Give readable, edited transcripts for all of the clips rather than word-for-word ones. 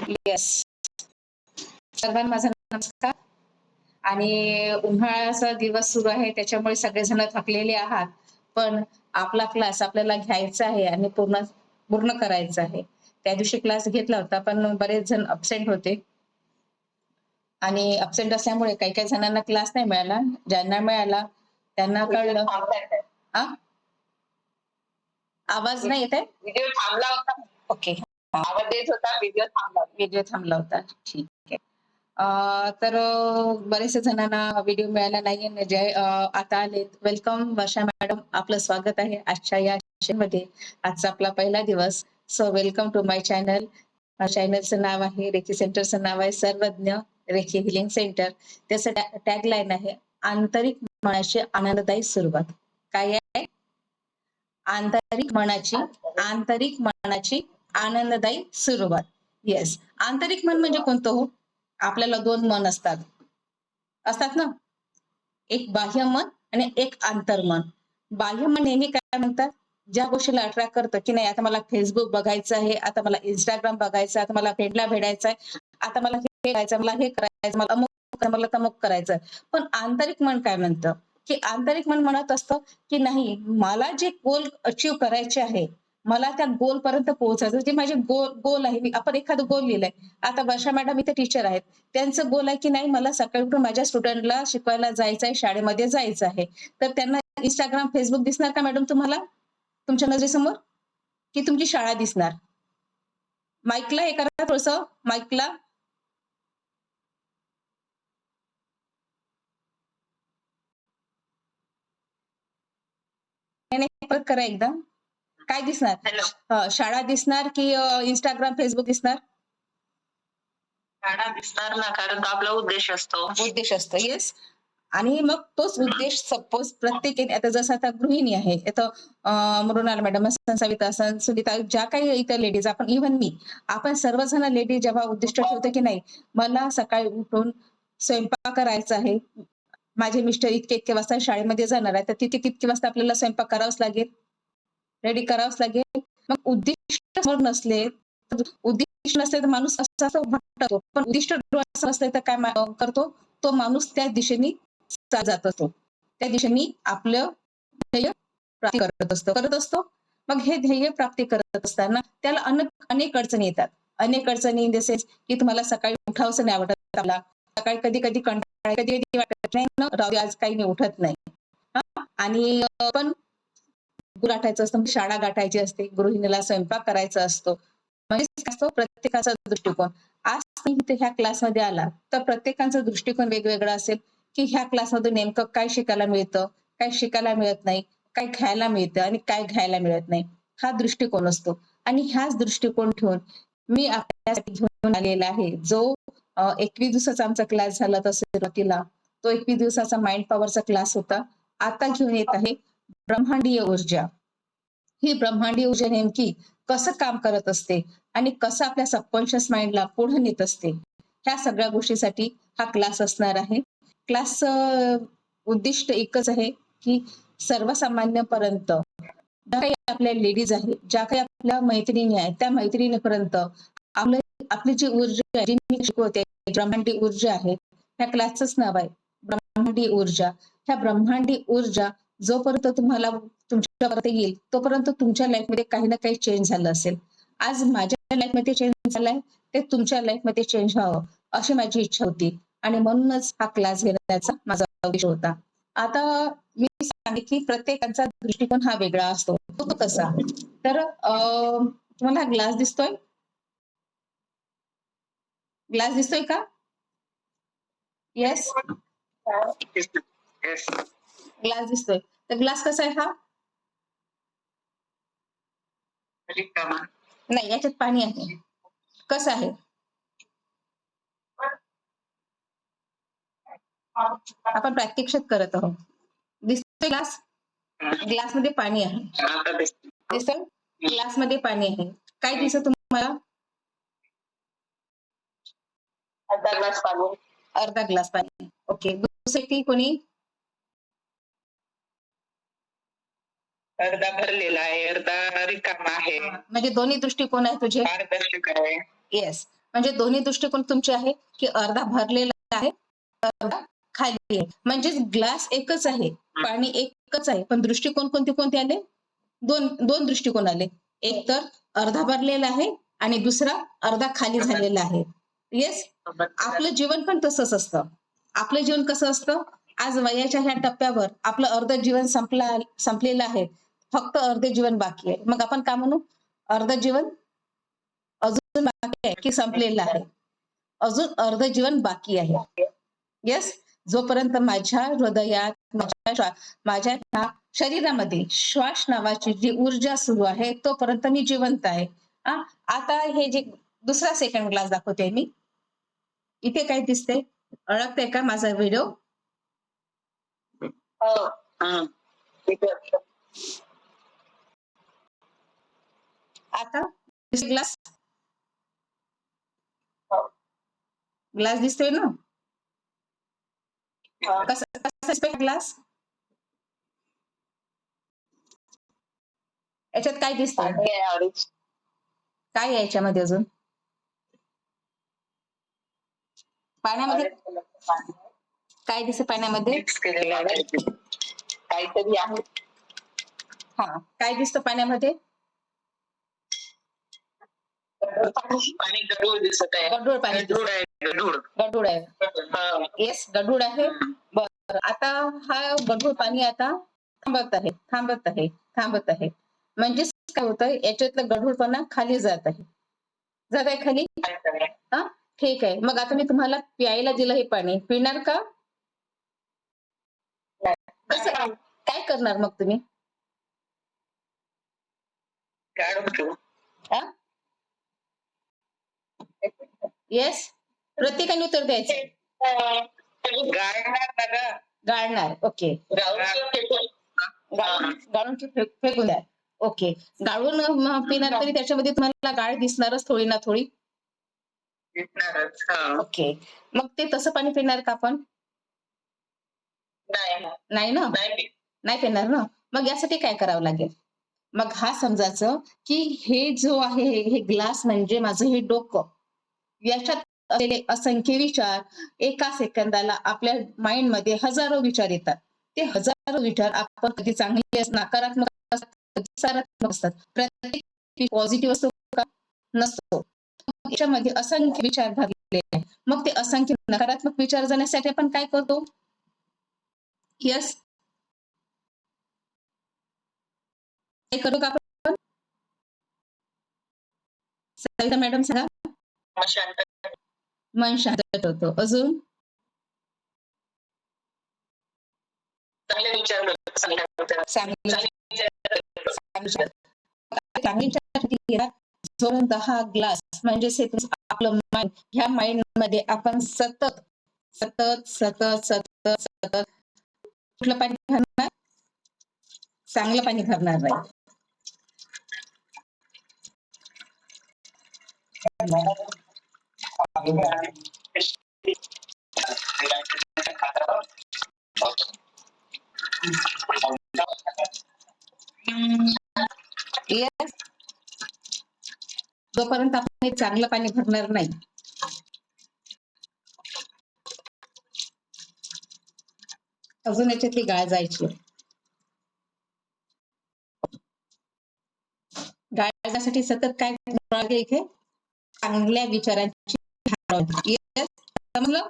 Yes, सर्वांना माझा नमस्कार. आणि उन्हाळ्याचा दिवस सुरू आहे त्याच्यामुळे सगळेजण थकलेले आहात. पण आपला क्लास आपल्याला घ्यायचा आहे आणि पूर्ण पूर्ण करायचा आहे. त्या दिवशी क्लास घेतला होता, पण बरेच जण अब्सेंट होते आणि अब्सेंट असल्यामुळे काही-काही जणांना क्लास नाही मिळाला. ज्यांना मिळाला त्यांना कळलं. हां? आवाज नाही येत आहे? व्हिडिओ थांबला होता. ओके. आवाज येत होता, व्हिडिओ थांबला. व्हिडिओ थांबला होता. ठीक आहे. तर बरेचशा जणांना व्हिडिओ मिळाला नाहीये. जे आता आलेत, वेलकम वर्षा मॅडम. आपलं स्वागत आहे आजच्या या सेशनमध्ये. आजचा आपला पहिला दिवस. So welcome to my channel. चॅनलचं नाव आहे, रेकी सेंटरचं नाव आहे सर्वज्ञ रेकी हिलिंग सेंटर. त्याचं टॅगलाईन आहे, आंतरिक मनाची आनंददायी सुरुवात. काय आहे? आंतरिक मनाची आनंददायी सुरुवात. येस. आंतरिक मन म्हणजे कोणतं हो? आपल्याला 2 मन असतात. असतात ना? एक बाह्य मन आणि एक आंतरमन. बाह्य मन नेहमी काय म्हणतात? ज्या गोष्टीला अट्रॅक्ट करतं, की नाही आता मला Facebook बघायचं आहे, आता मला Instagram बघायचं आहे, आता मला फ्रेंडला भेटायचं आहे, आता मला हे करायचं, मला हे करायचं, मला अमुक करायचं, मला तमुक करायचं. पण आंतरिक मन काय म्हणतं? की आंतरिक मन म्हणत असतं, की नाही मला जे गोल अचीव्ह करायचे आहे, मला त्या गोलपर्यंत पोहोचायचं. जे माझे गोल आहे. आपण एखादं गोल लिहिलंय. आता वर्षा मॅडम इथे टीचर आहेत. त्यांचं गोल आहे, की नाही मला सकाळी उठून माझ्या स्टुडंटला शिकवायला जायचं आहे, शाळेमध्ये जायचं आहे. तर त्यांना Instagram, Facebook दिसणार का मॅडम तुम्हाला? तुमच्या नजरेसमोर? की तुमची शाळा दिसणार? माईकला हे करा थोडंसं, माईकला. नाही, नाही, परत करा एकदा. काय दिसणार? हॅलो. शाळा दिसणार की Instagram, Facebook दिसणार? शाळा दिसणार ना, कारण तो आपला उद्देश असतो. उद्देश असतो. येस. आणि मग तोच उद्देश सपोज प्रत्येकाने आता जसं आता गृहिणी आहे, इथं मृणाल मॅडम असन, सविता असन, सुनीता, ज्या काही इतर लेडीज, आपण इव्हन मी, आपण सर्वजण लेडीज जेव्हा उद्दिष्ट ठेवतो, की नाही मला सकाळी उठून स्वयंपाक करायचा आहे. माझे मिस्टर इतके-इतके वाजता शाळेमध्ये जाणार आहे, तर तिथे किती वाजता आपल्याला स्वयंपाक करावाच लागेल, रेडी करावंच लागेल. मग उद्दिष्ट समोर नसले, उद्दिष्ट नसले तर माणूस असं भटकतो. पण उद्दिष्ट डोळ्यासमोर असले तर काय करतो? तो माणूस त्या दिशेने जात असतो. त्या दिशेने आपलं ध्येय प्राप्ती करत असतो. मग हे ध्येय प्राप्ती करत असताना त्याला अनेक अडचणी येतात. अनेक अडचणी इन द सेन्स की तुम्हाला सकाळी उठावसं नाही वाटत आपला. सकाळी कधी-कधी कंटाळा, कधी-कधी वाटत नाही ना, राहू दे आज काही मी उठत नाही. हां. आणि पण गाठायचं असतं, शाळा गाठायची असते, गृहिणीला स्वयंपाक करायचा असतो. म्हणजे असतो प्रत्येकाचा दृष्टिकोन. आज तुम्ही इथे ह्या क्लासमध्ये आला, तर प्रत्येकाचा दृष्टिकोन वेगवेगळा असेल, की ह्या क्लासमधून नेमकं काय शिकायला मिळतं, काय शिकायला मिळत नाही, काय खायला मिळतं आणि काय घ्यायला मिळत नाही. हा दृष्टिकोन असतो आणि ह्याच दृष्टिकोन ठेवून मी आपल्यासाठी घेऊन आलेला आहे, जो 21 दिवसाचा आमचा क्लास झाला तसं सुरुवातीला. तो 21 दिवसाचा माइंड पॉवरचा क्लास होता. आता घेऊन येत आहे ब्रह्मांडीय ऊर्जा. ही ब्रह्मांडीय ऊर्जा नेमकी कसं काम करत असते आणि कसं आपल्या सबकॉन्शियस माइंडला पुढे नेत असते, ह्या सगळ्या गोष्टीसाठी हा क्लास असणार आहे. क्लासचं उद्दिष्ट एकच आहे, की सर्वसामान्यपर्यंत ज्या काही आपल्या लेडीज आहेत, ज्या काही आपल्या मैत्रिणी आहेत, त्या मैत्रिणीपर्यंत आपलं आपली जी ऊर्जा आहे, जी मी शिकवते, ब्रह्मांडी ऊर्जा आहे. ह्या क्लासचंच नाव आहे ब्रह्मांडी ऊर्जा. ह्या ब्रह्मांडी ऊर्जा जोपर्यंत तुम्हाला तुमच्यापर्यंत येईल, तोपर्यंत तुमच्या लाईफमध्ये काही ना काही चेंज झालं असेल. आज माझ्या लाईफमध्ये चेंज झालाय, ते तुमच्या लाईफमध्ये चेंज व्हावं, अशी माझी इच्छा होती आणि म्हणूनच हा क्लास घेण्याचा माझा उद्देश होता. आता मी सांगेन, की प्रत्येकाचा दृष्टिकोन हा वेगळा असतो. तो कसा? तर तुम्हाला हा ग्लास दिसतोय? ग्लास दिसतोय का? येस? येस. ग्लास दिसतोय. तर ग्लास कसा आहे हा? रिकामा. नाही, याच्यात पाणी आहे. कसं आहे? आपण प्रात्यक्षिक करत आहोत. दिसतोय ग्लास? ग्लासमध्ये पाणी आहे. आता दिसतं. दिसतोय? ग्लासमध्ये पाणी आहे. काय दिसतं तुम्हाला? अर्धा ग्लास पाणी. अर्धा ग्लास पाणी. ओके. दुसरी व्यक्ती कोणी? अर्धा भरलेला आहे, अर्धा रिकामा आहे. म्हणजे दोन्ही दृष्टिकोन आहे तुझे? पारदर्शक आहे. येस. म्हणजे दोन्ही दृष्टिकोन तुमचे आहे की अर्धा भरलेला आहे, अर्धा खाली आहे. म्हणजेच ग्लास एकच आहे, पाणी एकच आहे, पण दृष्टिकोन कोणते कोणते आले? दोन दृष्टिकोन आले. एक तर अर्धा भरलेला आहे आणि दुसरा अर्धा खाली झालेला आहे. येस, आपलं जीवन पण तसंच असतं. आपलं जीवन कसं असतं? आज वयाच्या ह्या टप्प्यावर आपलं अर्ध जीवन संपलेलं आहे. फक्त अर्धे जीवन बाकी आहे. मग आपण काय म्हणू? अर्ध जीवन अजून बाकी आहे की संपलेलं आहे? अजून अर्ध जीवन बाकी आहे. येस, जोपर्यंत माझ्या हृदयात, माझ्या ह्या शरीरामध्ये श्वास नावाची जी ऊर्जा सुरू आहे, तोपर्यंत मी जिवंत आहे. आता हे जे दुसरा सेकंड ग्लास दाखवते मी. इथे काय दिसतंय? ओळखताय का माझा व्हिडिओ? हो. हं. ठीक आहे. आता ग्लास हो. ग्लास दिसतोय ना? हां. कसा कसा दिसतोय ग्लास? याच्यात काय दिसतंय? पाणी आहे ऑरेंज. काय आहे याच्यामध्ये अजून? पाण्यामध्ये ऑरेंज कलरचं पाणी आहे. काय दिसतं पाण्यामध्ये? मिक्स केलेलं आहे. काहीतरी आहे. हा, काय दिसतं पाण्यामध्ये? पाणी गढूळ दिसत आहे. गढूळ पाणी दिसतं. गढूळ आहे. गढूळ. गढूळ आहे. हां. येस, गढूळ आहे. हं. बरं, आता हा गढूळ पाणी आता थांबत आहे. म्हणजेच काय होतं? याच्यातलं गढूळपणा खाली जात आहे. जात आहे खाली? काय करायचं? हा, ठीक आहे. मग आता मी तुम्हाला प्यायला दिलं हे पाणी, पिणार का? कसं काय करणार मग तुम्ही? गाळून ठेवू. येस, प्रत्येकाने उत्तर द्यायचं. गाळणार ना गं. गाळणार. ओके. गाळून फेकून द्या. ओके. गाळून पिणार तरी त्याच्यामध्ये तुम्हाला गाळ दिसणारच थोडी ना थोडी. दिसणारच. हां. ओके. मग ते तसं पाणी पिणार का आपण? नाही. नाही ना? नाही. नाही पिणार ना? मग यासाठी काय करावं लागेल? मग हा समजायचं की हे जो आहे हे ग्लास म्हणजे माझं हे डोकं. याच्यात असलेले असंख्य विचार एका सेकंदाला आपल्या माइंडमध्ये हजारो विचार येतात. ते हजारो विचार आपण कधी चांगले नकारात्मक असतात, कधी सकारात्मक असतात. प्रत्येक पॉझिटिव्ह असतो का? नसतो. याच्यामध्ये असंख्य विचार भरलेले आहेत. मग ते असंख्य नकारात्मक विचार जाण्यासाठी आपण काय करतो? यस, काय करू का आपण? सविता मॅडम सांगा. शांत. मन शांत ठेवतो. अजून चांगले विचार करतो. चांगले विचार. जोपर्यंत हा ग्लास म्हणजे आपलं माइंड, ह्या माइंड मध्ये आपण सतत सतत सतत सतत सतत कुठलं पाणी भरणार? चांगलं पाणी भरणार नाही. Yes. जोपर्यंत आपण हे चांगलं पाणी भरणार नाही, अजून याच्यातली गाळ जायची. गाळ जाण्यासाठी सतत काय करावं लागेल? इथे चांगल्या विचारांची Yes. समजलं?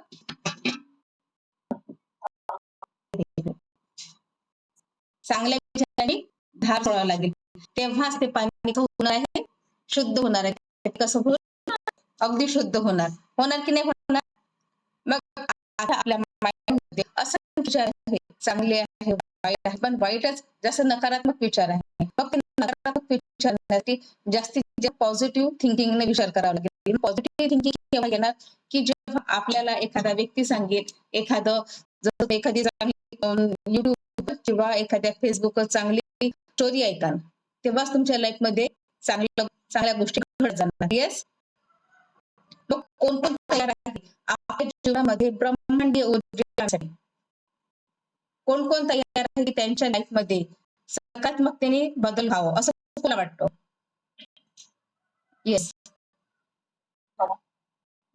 चांगल्या विचारांनी धार सोडावं लागेल, तेव्हाच ते पाणी होणार आहे, शुद्ध होणार आहे. कसं होईल? अगदी शुद्ध होणार की नाही होणार? मग आता आपल्या माइंडमध्ये असंख्य विचार आहेत, चांगले आहे, वाईट आहे, पण वाईटच जास्त नकारात्मक विचार आहे. फक्त नकारात्मक विचारांसाठी जास्तीत जास्त पॉझिटिव्ह थिंकिंगने विचार करावा लागेल. पॉझिटिव्ह थिंकिंग केव्हा येणार? की जेव्हा आपल्याला एखादा व्यक्ती सांगेल, एखादी चांगली युट्यूब किंवा एखाद्या फेसबुकवर चांगली स्टोरी ऐकाल, तेव्हाच तुमच्या लाईफ मध्ये चांगल्या गोष्टी घडत जाणार. येस. मग कोण तयार आहे आपल्या जीवनामध्ये ब्रह्मांडीय ऊर्जेसाठी? कोण तयार आहे की त्यांच्या लाईफ मध्ये सकारात्मकतेने बदल व्हावं असं तुला वाटतं? येस.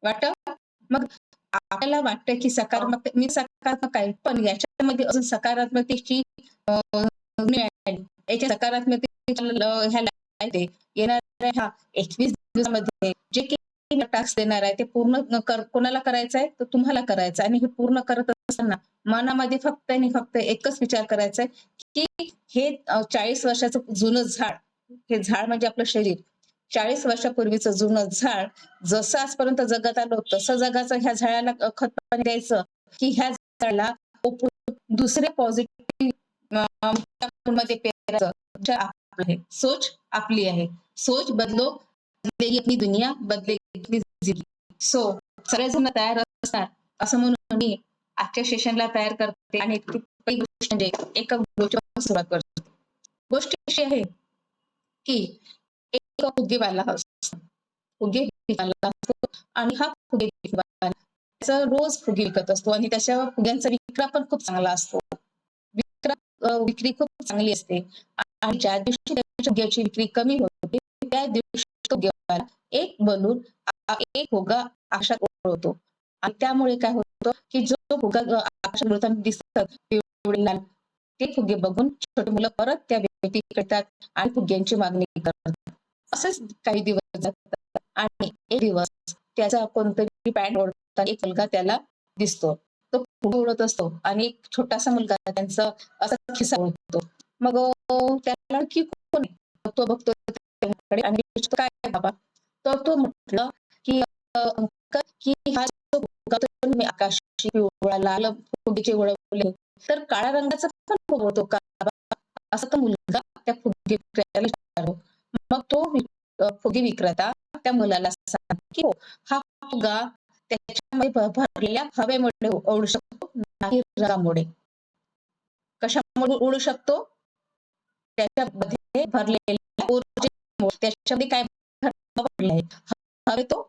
वाटतं? मग आपल्याला वाटतं की मी सकारात्मक आहे, पण याच्यामध्ये अजून सकारात्मकतेची याच्या सकारात्मकतेच्या ह्या आहे येणाऱ्या ह्या 21 दिवसामध्ये जे काही टास्क देणार आहे ते पूर्ण कोणाला करायचं आहे? तर तुम्हाला करायचं आहे आणि हे पूर्ण करत असताना मनामध्ये फक्त आणि फक्त एकच विचार करायचा आहे की हे 40 वर्षाचं जुनं झाड, हे झाड म्हणजे आपलं शरीर. 40 वर्षापूर्वीचं जुनं झाड जसं आजपर्यंत जगत आलो तसं जगाचं ह्या झाडाला खत पाणी द्यायचं, की ह्या झाडाला दुसरे पॉझिटिव्ह मध्ये पेरायचं. आहे. सोच आपली आहे. सोच बदलो, बदलेगी अपनी दुनिया, बदलेगी अपनी जिंदगी. सो सगळेजण तयार असतात असं म्हणून मी आजच्या सेशनला तयार करते आणि ती पहिली गोष्ट म्हणजे एका गोष्टीपासून सुरुवात करते. गोष्ट अशी आहे की एक फुगीवाला असतो. फुगेवाला असतो आणि हा फुगेवाला त्याचा रोज फुगे विकत असतो आणि त्याच्या फुग्यांचा विक्रा पण खूप चांगला असतो. विक्री खूप चांगली असते आणि ज्या दिवशी त्याच्या फुग्याची विक्री कमी होते त्या दिवशी तो फुगेवाला एक बलून एक फुगा आकाशात उडवतो आणि त्यामुळे काय होतं की जो फुगा आकाशात उडताना दिसतात पिवळे लाल, ते फुगे बघून छोटे मुलं परत त्या व्यक्तीकडे येतात आणि फुग्यांची मागणी करतात. असेच काही दिवस जातात आणि एक दिवस त्याचा कोणतरी पॅन्ट ओढताना एक मुलगा त्याला दिसतो. तो फुगे उडवत असतो आणि एक छोटासा मुलगा त्यांचा असा खिसा ओढतो. मग त्याला की कोण आहे? तो बघतो त्याच्याकडे आणि विचारतो, "काय आहे बाबा?" तर तो म्हटलं की अंकल की हा जो फुगा तुम्ही आकाशी पिवळा लाल फुगे उडवले तर काळ्या रंगाचा पण उडवतो का बाबा? असा तो मुलगा त्या फुगे विक्रेत्याला विचारतो. मग तो फुगे विक्रेता त्या मुलाला सांगतो की हो, हा फुगा त्याच्यामध्ये भरलेल्या हवेमुळे उडू शकतो, नाही रंगामुळे. कशामुळे उडू शकतो? त्याच्यामध्ये भरलेल्या ऊर्जेमुळे. त्याच्यामध्ये काय भरलंय? हवे तो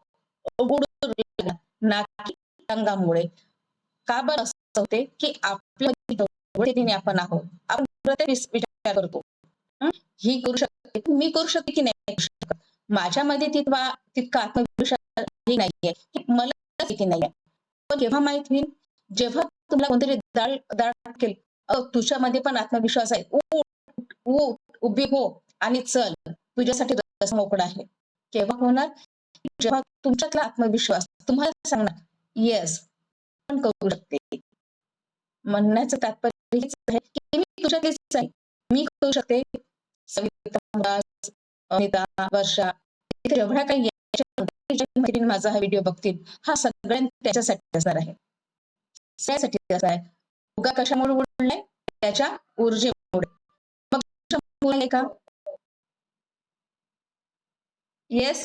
उडून गेला, ना की रंगामुळे. का बरं असं होते की आपल्या आपण आहोत. आपण प्रत्येक विचार करतो. हं, ही करू शकते, मी करू शकते की नाही करू शकत. माझ्यामध्ये तितका आत्मविश्वास नाहीये, की मला की नाहीये. पण जेव्हा माहित होईल, जेव्हा तुम्हाला कोणतरी दाळ टाकेल, तुझ्यामध्ये पण आत्मविश्वास आहे. उठ, उभी हो आणि चल. तुझ्यासाठी रस्ता मोकळा आहे. केव्हा होणार? जेव्हा तुमच्यातला आत्मविश्वास तुम्हाला सांगणार, येस, पण करू शकते. म्हणण्याचं तात्पर्य हेच आहे, की मी तुझ्यातलीच आहे. मी करू शकते. सविता, अनिता, वर्षा इथे एवढ्या काही मैत्रिणी माझा हा व्हिडिओ बघतील, हा सगळ्यांना त्याच्यासाठी असणार आहे. त्यासाठी असा आहे. फुगा कशामुळे उडलाय? त्याच्या ऊर्जेमुळे. मग तुमच्या का? येस,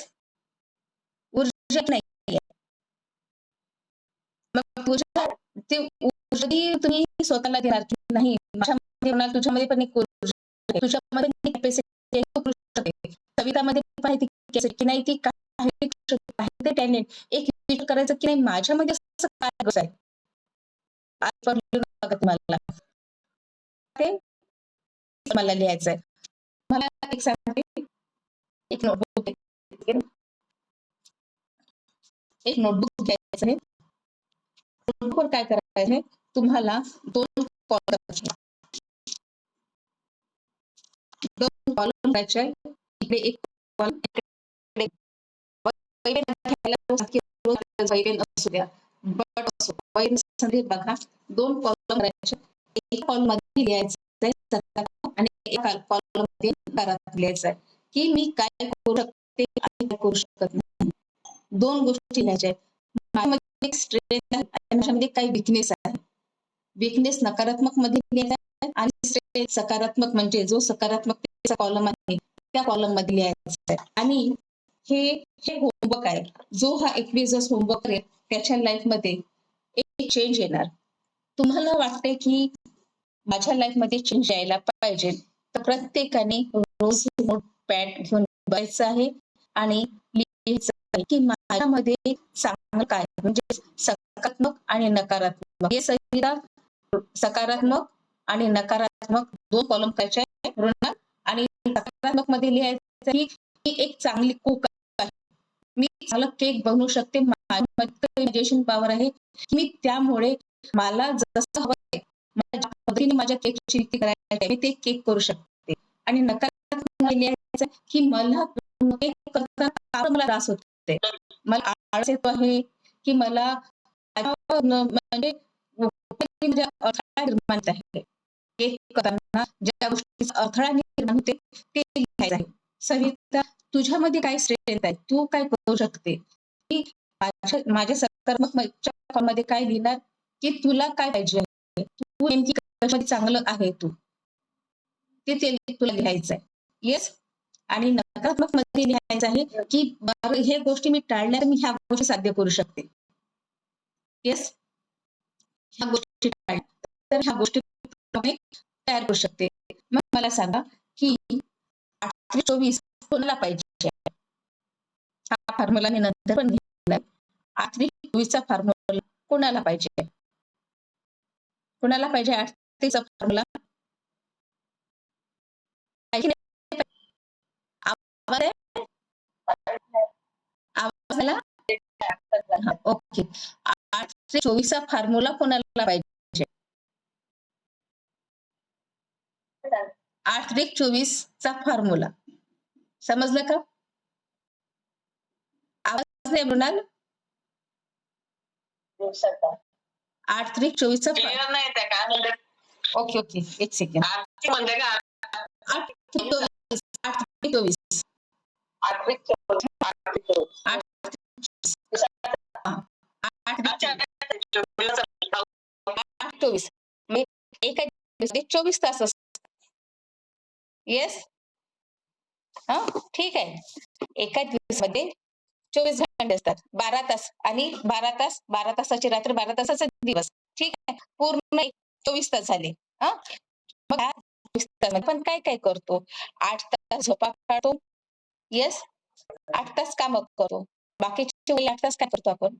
ऊर्जा नाहीये. मग तुझ्या ते ऊर्जा तुम्ही स्वतःला देणार की नाही माझ्यामध्ये होणार, तुझ्यामध्ये पण एक ऊर्जा आहे. तुझ्यामध्ये पण कॅपॅसिटी आहे, तू करू शकते. कवितामध्ये पण आहे ती कॅपॅसिटी की नाही ती आहे ते टॅलेंट. एक विचार करायचं की नाही माझ्यामध्ये असं काय आहे? आजपर्यंत बघा तुम्हाला ते मला लिहायचंय. मला एक सांगते, एक नोटबुक एक नोटबुक घ्यायचं आहे. नोटबुकवर काय करायचं आहे? तुम्हाला 2 कॉलम करायचे. 2 कॉलम करायचे. इकडे एक कॉलम, इकडे वैगेन असू द्या, बट असो, वैगेन असू बघा 2 कॉलम करायचे. एका कॉलममध्ये लिहायचं आहे आणि एका कॉलममध्ये नकारात्मक लिहायचं आहे, की मी काय करू शकते आणि काय करू शकत नाही. 2 गोष्टी लिहायच्या आहेत. माझ्यामध्ये एक स्ट्रेंथ आहे आणि माझ्यामध्ये काही वीकनेस आहे. वीकनेस नकारात्मक मध्ये लिहायचा आहे आणि स्ट्रेंथ सकारात्मक म्हणजे जो सकारात्मकतेचा कॉलम आहे त्या कॉलम मध्ये लिहायचा आहे. आणि हे हे होमवर्क आहे. जो हा 21 दिवस होमवर्क आहे त्याच्या लाईफमध्ये एक चेंज येणार. तुम्हाला वाटते की माझ्या लाईफमध्ये चेंज यायला पाहिजे, तर प्रत्येकाने रोज नोटपॅड घेऊन बसायचं आहे आणि लिहायचं आहे की माझ्यामध्ये चांगलं काय म्हणजे सकारात्मक आणि नकारात्मक हे सगळं सकारात्मक आणि नकारात्मक 2 कॉलम करायचे आहे आणि सकारात्मक मध्ये लिहायचं की ही एक चांगली कूक आहे. मी चांगला केक बनवू शकते. माझ्यामध्ये इमॅजिनेशन पॉवर आहे. मी त्यामुळे मला जसं हवं आहे, मला ज्या पद्धतीने माझ्या केकची रीती करायची आहे, मी ते केक करू शकते. आणि नकारात्मक लिहायचं की मला केक करताना का मला त्रास होतोय? मला आळस येतो आहे, की मला म्हणजे म्हणजे अडथळा निर्माण होत आहे. केक करताना ज्या गोष्टीचा अडथळा निर्माण होते, ते लिहायचं आहे. सविता, तुझ्यामध्ये काय स्ट्रेंथ आहे? तू काय करू शकते? मी माझ्या सकारात्मक काय लिहिणार, की तुला काय पाहिजे आहे? तू नेमकी कशामध्ये चांगलं आहे तू? ते तुला लिहायचं आहे. येस? आणि नकारात्मकमध्ये लिहायचं आहे, की बरं हे गोष्टी मी टाळल्या तर मी ह्या गोष्टी साध्य करू शकते. येस? ह्या गोष्टी टाळल्या तर ह्या गोष्टी मी तयार करू शकते. मग मला सांगा, की 8-24 कोणाला पाहिजे? हा फॉर्म्युला मी नंतर पण घेणार. 8-24 चा फॉर्म्युला कोणाला पाहिजे? कोणाला पाहिजे 8 चा फॉर्म्युला? आहे की नाही? आवाज आहे? आवाज आला? हां, ओके. 8-24 चा फॉर्म्युला कोणाला पाहिजे? 8-24 चा फॉर्म्युला. समजलं का? आवाज नाही मृणाल? 8-24 चा क्लिअर नाही येत आहे. काय म्हणतात? Okay, okay. 1 सेकंड. आरती म्हणते का? 8-24 8-24 8-24 8 हां. 8 अच्छा. 8-24 म्हणजे एका दिवसामध्ये 24 तास असतात. येस? हां, ठीक आहे. एका दिवसामध्ये 24 घंटे असतात. 12 तास आणि 12 तास, 12 तासाची रात्र, 12 तासाचा दिवस. ठीक आहे. पूर्ण 24 तास झाले. हां. मग ह्या 24 तासामध्ये आपण काय-काय करतो? 8 तास झोपा काढतो. येस? 8 तास कामं करतो. बाकीचे उरलेले 8 तास काय करतो आपण?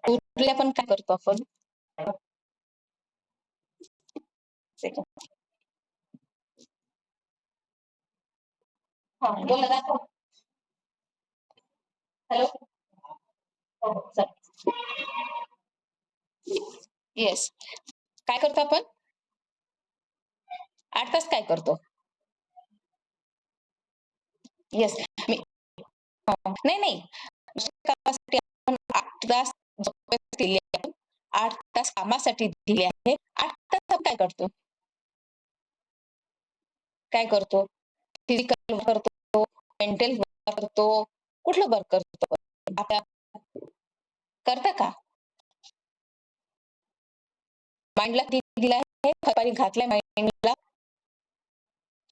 उरलेले आपण काय करतो आपण? सेकंड. हां, बोला दाखवा. हॅलो? हो, हो. चला. येस. काय करतो आपण? 8 तास काय करतो? येस. मी नाही, नाही. कामासाठी आपण 8 तास झोपेसाठी दिले आपण. 8 तास कामासाठी दिले आहे. 8 तास आपण काय करतो? काय करतो? फिजिकल वर्क करतो, मेंटल वर्क करतो. कुठलं वर्क करतो? आता करता का? माइंडला किती दिला आहे? खपारी घातलाय माइंडला.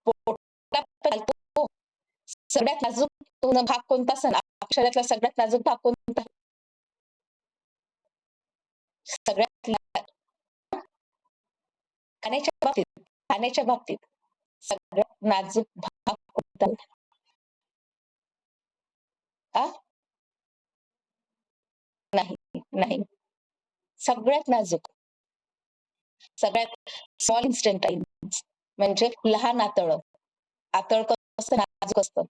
पोटात घालतो. सगळ्यात नाजूक भाग कोणता असेल? शरीरातला सगळ्यात नाजूक भाग कोणता? सगळ्यात खाण्याच्या बाबतीत सगळ्यात नाजूक भाग कोणता? आ? नाही, नाही. सगळ्यात नाजूक, सगळ्यात स्मॉल इन्स्टेंटाईन्स म्हणजे लहान आतळं. आतळ कसं नाजूक असतं.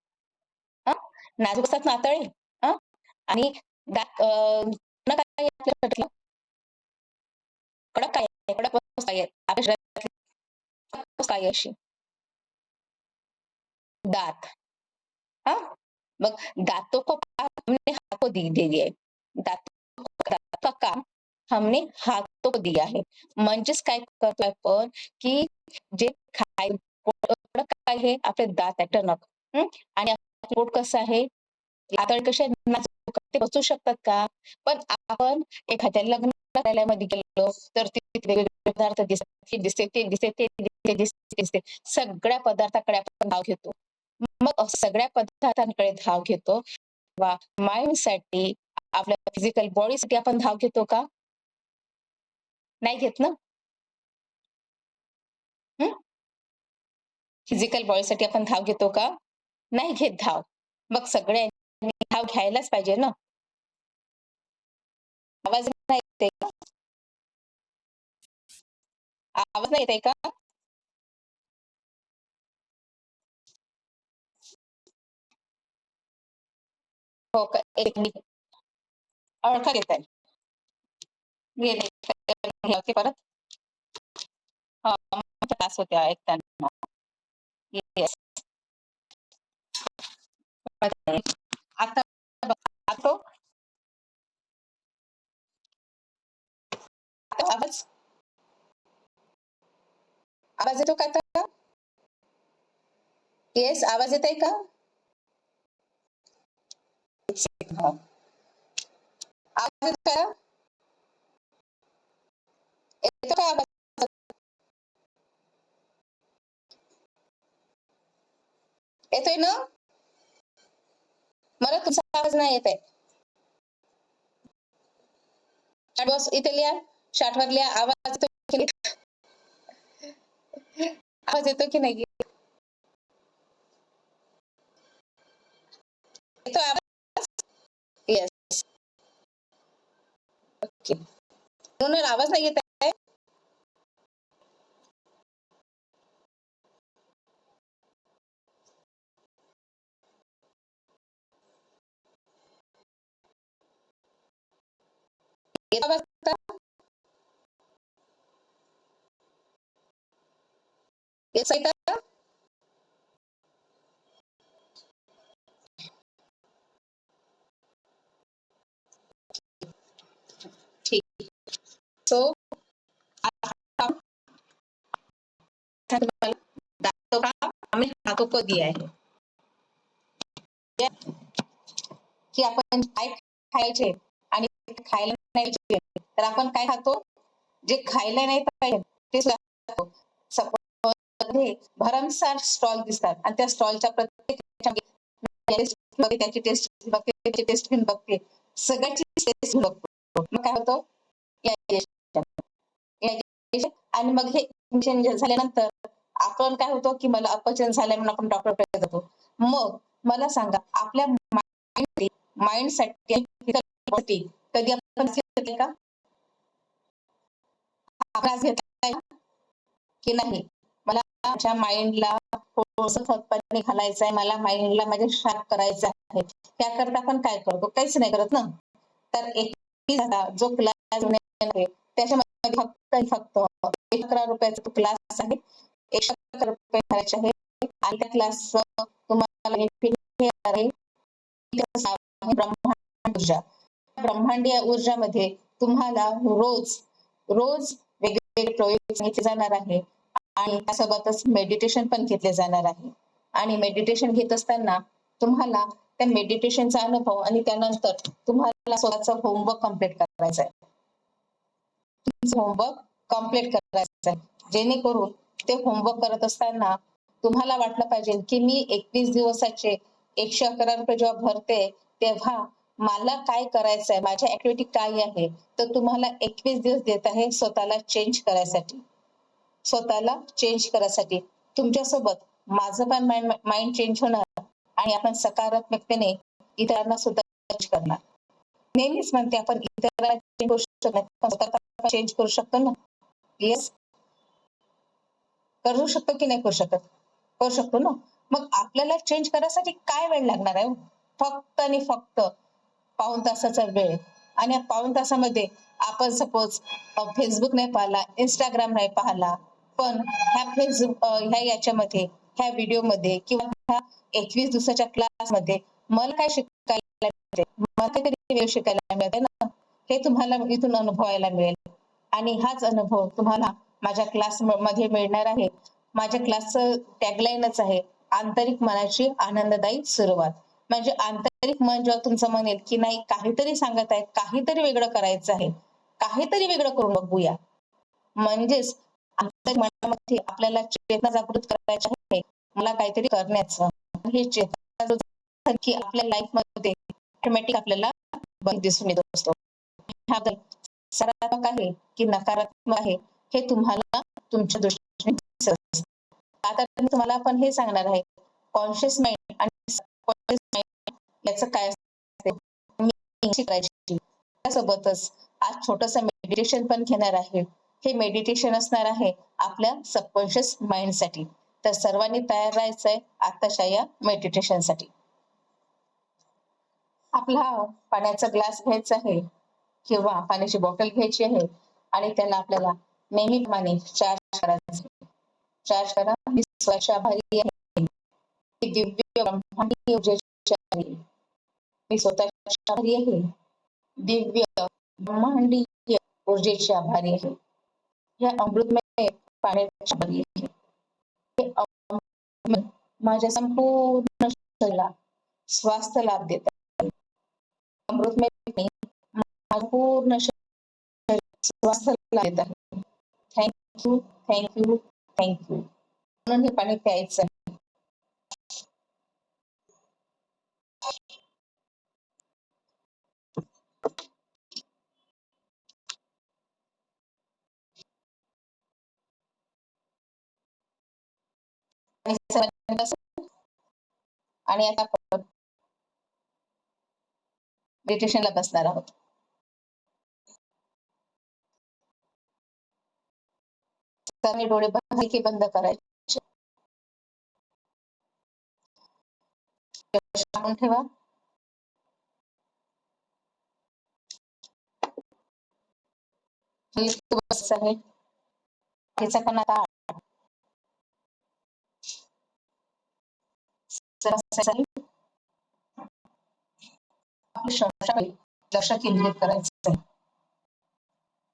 हां? नाजूक असतात ना आतळे. हां? आणि नख काय आहे आपल्या शरीरातलं? कडक काय आहे? कडक वस्तू काय आहेत? आपल्या शरीरातली वस्तू काय आहे अशी? दात. हाँ? मग दातों को हमने हाथों को दिली आहे. दातों का काम हमने हाथों को दिया है. म्हणजेच काय करतोय आपण, की जे काय आहे आपले दात आहे टणक. हं? आणि आपलं पोट कसं आहे, आतड कसे नाजूक ते बसू शकतात का? पण आपण एखाद्या लग्न कार्यालयामध्ये गेलो, तर तिथे वेगवेगळे पदार्थ दिसतात. हे दिसते, ते दिसते, ते दिसते, ते दिसते. सगळ्या पदार्थाकडे आपण नाव घेतो. मग सगळ्या पदार्थांकडे धाव घेतो किंवा माइंडसाठी, आपल्या फिजिकल बॉडीसाठी आपण धाव घेतो का? नाही घेत ना? हं? फिजिकल बॉडीसाठी आपण धाव घेतो का? नाही घेत धाव. मग सगळ्यांनी धाव घ्यायलाच पाहिजे ना. आवाज नाही येत आहे का? आवाज नाही येत आहे का? हो का, एक मिनिट. ओळखत येत आहे. गेले होते परत. त्रास होत्या ऐकताना. येस. आता आता आवाज आवाज येतो का आता? येस, आवाज येत आहे का? हा. आवाज येतो का? येतो का आवाज? येतोय ना? मला तुमचा आवाज नाही येत आहे. बॉस इथे लिहा, चार्टवर लिहा. आवाज येतो की नाही? आवाज येतो की नाही? येतो आवाज? येस. ओके. म्हणून आवाज नाही येत आहे. येतो आवाज आता? येतो आहे का? ठीक. सो दाखवतो का आम्ही खातो कधी आहे, की आपण काय खायचे आणि खायला नाही पाहिजे. तर आपण काय खातो, जे खायला नाही पाहिजे ते सुद्धा खातो. सपोज भरमसाठ स्टॉल दिसतात आणि त्या स्टॉलच्या प्रत्येक त्याची टेस्ट बघते, त्याची टेस्ट घेऊन बघते, सगळ्याची टेस्ट बघतो. मग काय होतं, आणि मग हे इंजेक्शन झाल्यानंतर आपण काय होतो, की मला अपचन झालंय म्हणून आपण डॉक्टरकडे जातो. मग मला सांगा, आपल्या माइंडसाठी कधी आपण घेतलंय का? अभ्यास घेतलाय की नाही? मला माझ्या माइंडला थोडंसं खतपाणी घालायचंय, मला माइंडला माझ्या शार्प करायचं आहे. त्याकरता आपण काय करतो? काहीच नाही करत ना. तर एक जो क्लास त्याच्यामध्ये फक्त ₹11 तो क्लास आहे. ₹111 भरायचे आहे आणि त्या क्लास तुम्हाला आहे ब्रह्मांड ऊर्जा. ब्रह्मांडीय ऊर्जामध्ये तुम्हाला रोज रोज वेगवेगळे प्रयोग सांगितले जाणार आहे आणि त्यासोबतच मेडिटेशन पण घेतले जाणार आहे. आणि मेडिटेशन घेत असताना तुम्हाला त्या मेडिटेशनचा अनुभव आणि त्यानंतर तुम्हाला स्वतःचं होमवर्क कम्प्लीट करायचं आहे. होमवर्क कम्प्लीट करायचं आहे, जेणेकरून ते होमवर्क करत असताना तुम्हाला वाटलं पाहिजे की मी 21 दिवसाचे ₹111 जेव्हा भरते तेव्हा मला काय करायचंय, माझ्या ऍक्टिव्हिटी काय आहे, तर तुम्हाला 21 दिवस देत आहे स्वतःला चेंज करायसाठी. स्वतःला चेंज करायसाठी तुमच्यासोबत माझं पण माइंड चेंज होणार आणि आपण सकारात्मकतेने इतरांना सुद्धा चेंज करणार. नेहमीच म्हणते आपण इतरांना चेंज करू शकत नाही, पण स्वतःला चेंज करू शकतो ना. येस, करू शकतो की नाही करू शकत? करू शकतो ना. मग आपल्याला चेंज करायसाठी काय वेळ लागणार आहे? फक्त आणि फक्त पाऊण तासाचा वेळ. आणि या पाऊण तासामध्ये आपण सपोज फेसबुक नाही पाहिला, इंस्टाग्राम नाही पाहिला, पण ह्या याच्यामध्ये ह्या व्हिडिओमध्ये किंवा ह्या 21 दिवसाच्या क्लासमध्ये मला काय शिकायला मिळते, मला काहीतरी शिकायला मिळते ना, हे तुम्हाला इथून अनुभवायला मिळेल. आणि हाच अनुभव तुम्हाला माझ्या क्लास मध्ये मिळणार आहे. माझ्या क्लासचं टॅगलाईनच आहे, आंतरिक मनाची आनंददायी सुरुवात. म्हणजे आंतरिक मन जेव्हा तुमचं म्हणेल की नाही काहीतरी सांगत आहे, काहीतरी वेगळं करायचं आहे, काहीतरी वेगळं करून बघूया, म्हणजेच आंतरिक मनामध्ये आपल्याला चेतना जागृत करायची आहे, मला काहीतरी करण्याचं. हे चेतना की आपल्या लाईफ मध्ये ऑटोमॅटिक आपल्याला दिसून येत असतो. सकारात्मक आहे की नकारात्मक आहे हे तुम्हाला तुमच्या दृष्टीने दिसत असतं. आता मी तुम्हाला पण हे सांगणार आहे, कॉन्शियस माइंड आणि सबकॉन्शियस माइंड याचं काय असते करायची. त्यासोबतच आज छोटंसं मेडिटेशन पण घेणार आहे. हे मेडिटेशन असणार आहे आपल्या सबकॉन्शियस माइंड साठी. तर सर्वांनी तयार राहायचंय आताच्या या मेडिटेशन साठी. आपला पाण्याचा ग्लास घ्यायचा आहे किंवा पाण्याची बॉटल घ्यायची आहे आणि त्याला आपल्याला नेहमीप्रमाणे चार्ज करायचं. चार्ज करा. मी स्वतःच्या आभारी आहे. ही दिव्य ब्रह्मांडीय ऊर्जेची आहे. मी स्वतःच्या आभारी आहे. दिव्य ब्रह्मांडीय ऊर्जेची आभारी आहे. या अमृतमय पाण्याच्या आभारी आहे. हे अमृत माझ्या संपूर्ण शरीराला स्वास्थ्य लाभ देत आहे. अमृतमय पाणी माझ्या पूर्ण शरीराला स्वास्थ्य लाभ देत आहे. Thank you, thank you, thank you. म्हणून हे पाणी प्यायचं आहे. आणि आता आपण मेडिटेशनला बसणार आहोत. सर्वांनी डोळे बंद की बंद करायचे. टाकून ठेवा. बस आहे. तिचा पण आता आपल्या श्वासाकडे लक्ष केंद्रित करायचं आहे.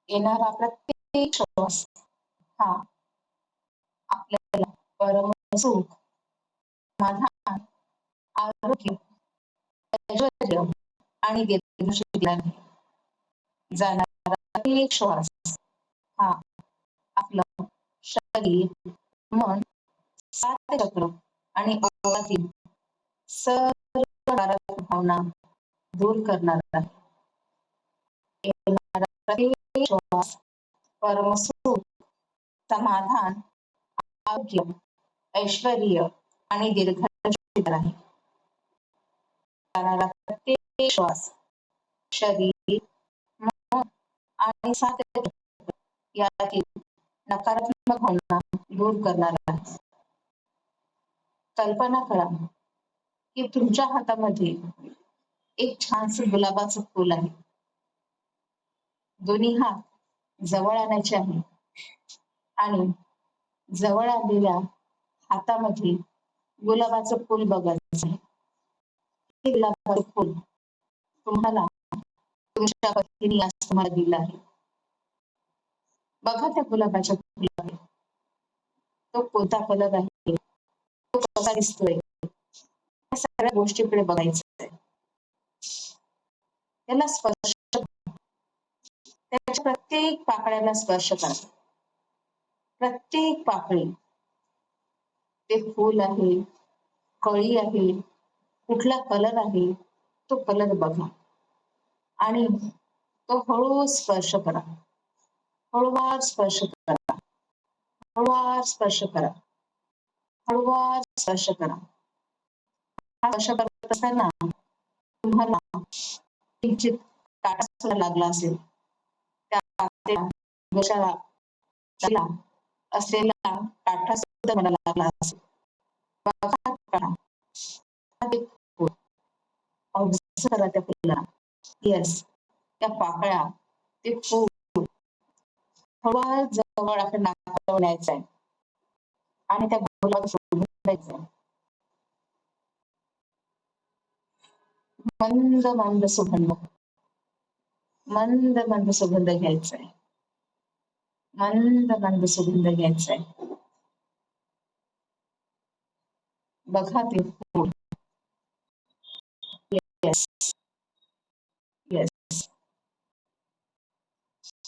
येणारा प्रत्येक श्वास हा आपल्याला परम सुख, समाधान, आरोग्य, ऐश्वर्य आणि दीर्घायुष्य देणारा आहे. जाणारा प्रत्येक श्वास हा आपलं शरीर, मन, सात चक्र आणि अंगातील सर्व नकारात्मक भावना दूर करणारा आहे. येणारा प्रत्येक श्वास परमसुख, समाधान, आरोग्य, ऐश्वर्य आणि दीर्घायुष्य देणारा आहे. जाणारा प्रत्येक श्वास शरीर, मन आणि सात चक्र यातील नकारात्मक भावना दूर करणारा आहे. कल्पना करा की तुमच्या हातामध्ये एक छानसं गुलाबाचं फूल आहे. दोन्ही हात जवळ आणायचे आहे आणि जवळ आलेल्या हातामध्ये गुलाबाचं फूल बघायचं आहे. हे गुलाबाचं फूल तुम्हाला तुमच्या पत्नीने आज तुम्हाला दिलं आहे. बघा त्या गुलाबाच्या फुलाकडे. तो कोणता कलर आहे, तो कसा दिसतोय, या सगळ्या गोष्टीकडे बघायचं आहे. त्याला स्पर्श करा. त्याच्या प्रत्येक पाकळ्याला स्पर्श करा. प्रत्येक पाकळी, ते फूल आहे, कळी आहे, कुठला कलर आहे, तो कलर बघा आणि तो हळू स्पर्श करा. हळूवार स्पर्श करा. हळूवार स्पर्श करा. हळूवार स्पर्श करा. हा स्पर्श करत असताना तुम्हाला किंचित काटा सुद्धा लागला असेल. त्या घशाला असलेला काटा सुद्धा मला लागला असेल. बघा काटा. करा त्या फुलाला. येस, त्या पाकळ्या, ते फूल हळूवार जवळ आपल्या नाकाजवळ न्यायचं आहे आणि त्या फुलाला शोधून द्यायचं. मंद मंद सुगंध, मंद मंद सुगंध घ्यायचा आहे. मंद मंद सुगंध घ्यायचा आहे. बघा ते फूल. Yes, yes.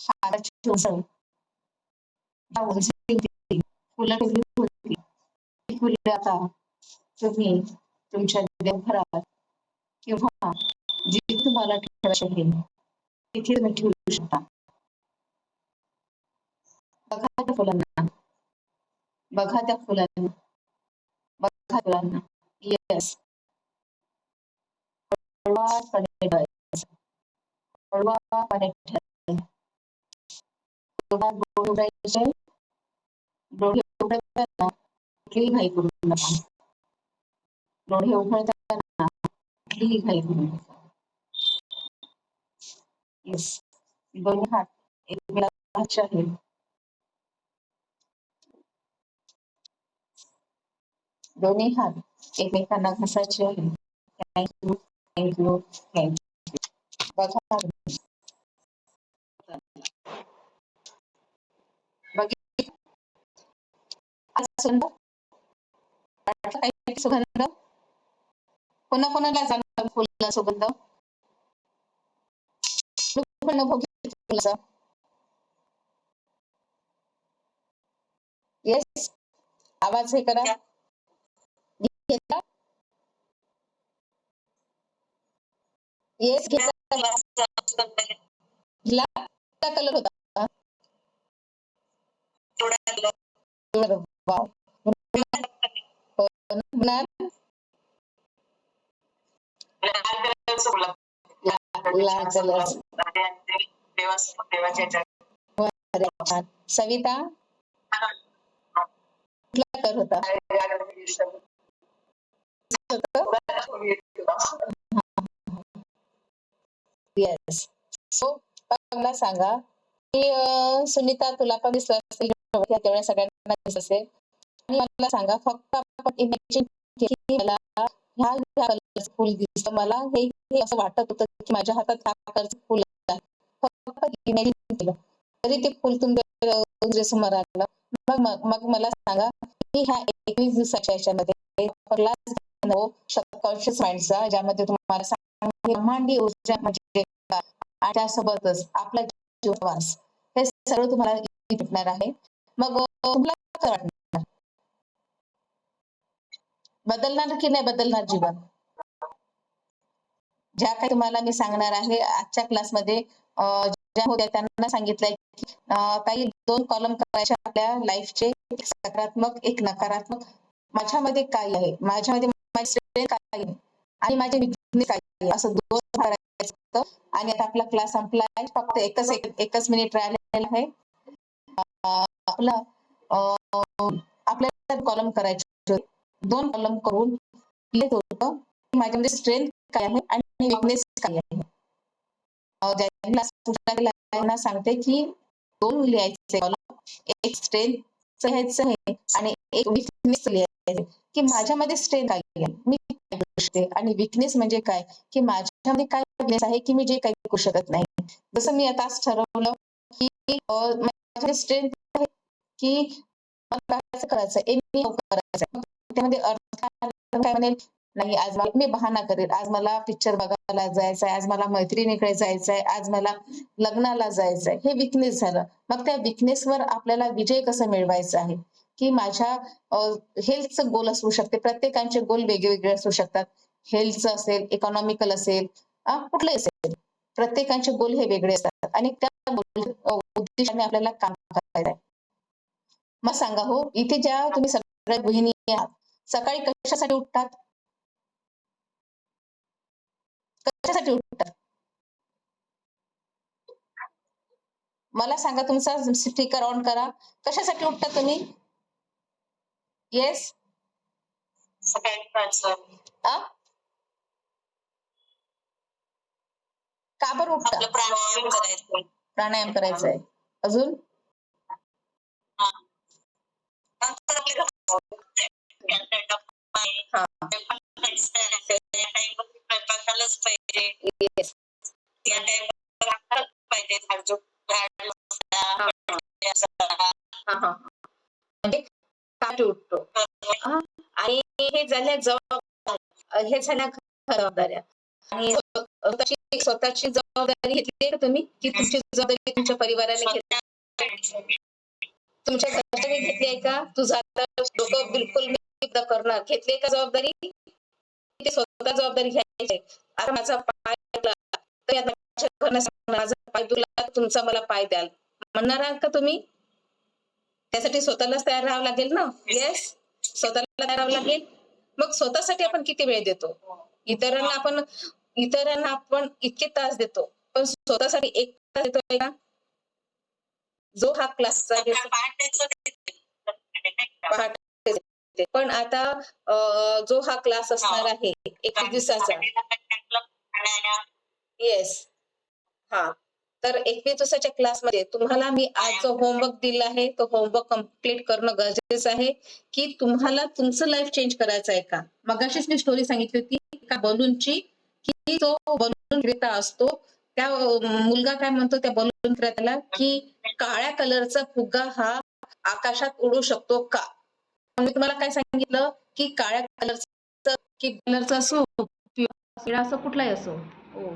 हाताची उंची, त्या उंचीवरती फुलं ठेवली होती. ती फुले आता तुम्ही तुमच्या देवघरात किंवा जिथे तुम्हाला ठेवायची आहे तिथे तुम्ही ठेवू शकता. बघा त्या फुलांना. बघा त्या फुलांना. बघा फुलांना. येस. हळुवारपणे ठेवायचं. हळुवारपणे ठेवायचं. डोळे उघडायचे. डोळे उघडताना कुठलीही घाई करू नका. डोळे उघडताना कुठलीही घाई करू नका. येस. दोन्ही हात एकमेकांना घासायचे आहेत. दोन्ही हात एकमेकांना घासायचे आहेत. Thank you, thank you, thank you. बघा बघितलं का सुगंध? वाटलं काही सुगंध? कोणाकोणाला जाणवला फुलाचा सुगंध? पण अनुभव घेतला फुलाचा? येस. आवाज हे करा. घेतला? येस घेतला. हिला कुठला कलर होता? वाव. हो ना? म्हणाल? लाल कलर. अरे छान. सविता कुठला कलर होता? येस. सो मला सांगा की सुनीता तुला पण दिसलं असेल तेवढ्या सगळ्यांना दिसत असेल आणि मला सांगा फक्त आपण इमॅजिन की मला ह्या कलरचं फुल दिसतं मला हे असं वाटत होतं की माझ्या हातात ह्या कलरचं फुल आहे. फक्त इमॅजिन केलं तरी ते फुल तुमच्या समोर आलं. मग मग मला सांगा की ह्या 21 दिवसाच्या याच्यामध्ये सबकॉन्शियस माइंडचा ज्यामध्ये तुम्हाला ब्रह्मांडीय ऊर्जा म्हणजे आणि त्यासोबतच आपला जीवनवास हे सगळं तुम्हाला भेटणार आहे. मग तुम्हाला काय वाटणार? बदलणार की नाही बदलणार जीवन? ज्या काही तुम्हाला मी सांगणार आहे आजच्या क्लासमध्ये ज्या होत्या त्यांना सांगितलंय की काही 2 कॉलम करायचे आपल्या लाईफचे, एक सकारात्मक एक नकारात्मक. माझ्यामध्ये काय आहे, माझ्यामध्ये माझी स्ट्रेंथ काय आहे आणि माझे विकनेस काय आहे, असं 2 करायचं. आणि आता आपला क्लास संपला आहे. फक्त एकच मिनिट राहिलेला आहे. आपला आपल्याला कॉलम करायचे 2 कॉलम करून लिहित होतं की माझ्यामध्ये स्ट्रेंथ काय आहे आणि विकनेस काय आहे. ज्यांना सांगते की 2 लिहायचे कॉलम, एक स्ट्रेंथ लिहायचं आहे आणि एक विकनेस लिहायचं की माझ्यामध्ये स्ट्रेंथ काय आहे, मी काय करू शकते आणि विकनेस म्हणजे काय की माझ्यामध्ये काय विकनेस आहे की मी जे काही करू शकत नाही. जसं मी आता ठरवलं की माझ्यामध्ये स्ट्रेंथ आहे की मला करायचं करायचं त्यामध्ये अर्थ काय म्हणेल नाही आज मी बहाणा करेल, आज मला पिक्चर बघायला जायचंय, आज मला मैत्रिणीकडे जायचंय, आज मला लग्नाला जायचंय. हे विकनेस झालं. मग त्या विकनेसवर आपल्याला विजय कसं मिळवायचा आहे की माझ्या हेल्थचं गोल असू शकते. प्रत्येकाचे गोल वेगवेगळे असू शकतात. हेल्थचं असेल, इकॉनॉमिकल असेल, कुठलंही असेल. प्रत्येकाचे गोल हे वेगळे असतात आणि त्या उद्देशाने आपल्याला काम करायचं आहे. मग सांगा हो, इथे ज्या तुम्ही सगळ्या गृहिणी आहात, सकाळी कशासाठी उठतात? कशासाठी उठतात? मला सांगा तुमचा स्पीकर ऑन करा. कशासाठी उठता तुम्ही? येस? आ? का बरं उठता? प्राणायाम करायचंय. अजून? येस. म्हणजे पहाटे उठतो. आणि हे झाल्या जबाबदाऱ्या आणि स्वतःची जबाबदारी घेतली का तुम्ही की तुमची जबाबदारी तुमच्या परिवाराने घेतली? तुमच्या घरच्यांनी घेतली आहे का? तुझा डोकं बिलकुल मी करणार घेतली का जबाबदारी? ते स्वतः जबाबदारी घ्यायची. आता माझा पाय तर माझ्या घरनं सांगणार माझा पाय तुला तुमचा मला पाय द्याल म्हणणार आहात का तुम्ही? त्यासाठी स्वतःलाच तयार राहावं लागेल ना. येस, स्वतःला तयार राहावं लागेल. मग स्वतःसाठी आपण किती वेळ देतो? इतरांना आपण इतके तास देतो पण स्वतःसाठी 1 तास देतोय का? जो हा क्लासचा पण आता जो हा क्लास असणार आहे 21 दिवसाचा. येस. हा तर 21 दिवसाच्या क्लासमध्ये तुम्हाला मी आज जो होमवर्क दिला आहे तो होमवर्क कम्प्लीट करणं गरजेचं आहे, की तुम्हाला तुमचं लाईफ चेंज करायचं आहे का? मगाशीच मी स्टोरी सांगितली होती एका बलूनची, की जो बलून विक्रेता असतो त्या मुलगा काय म्हणतो त्या बलून विक्रेत्याला, की काळ्या कलरचा फुगा हा आकाशात उडू शकतो का? मग मी तुम्हाला काय सांगितलं, की काळ्या कलरचा की कलरचा असो किंवा निळा असो कुठलाही असो. हो.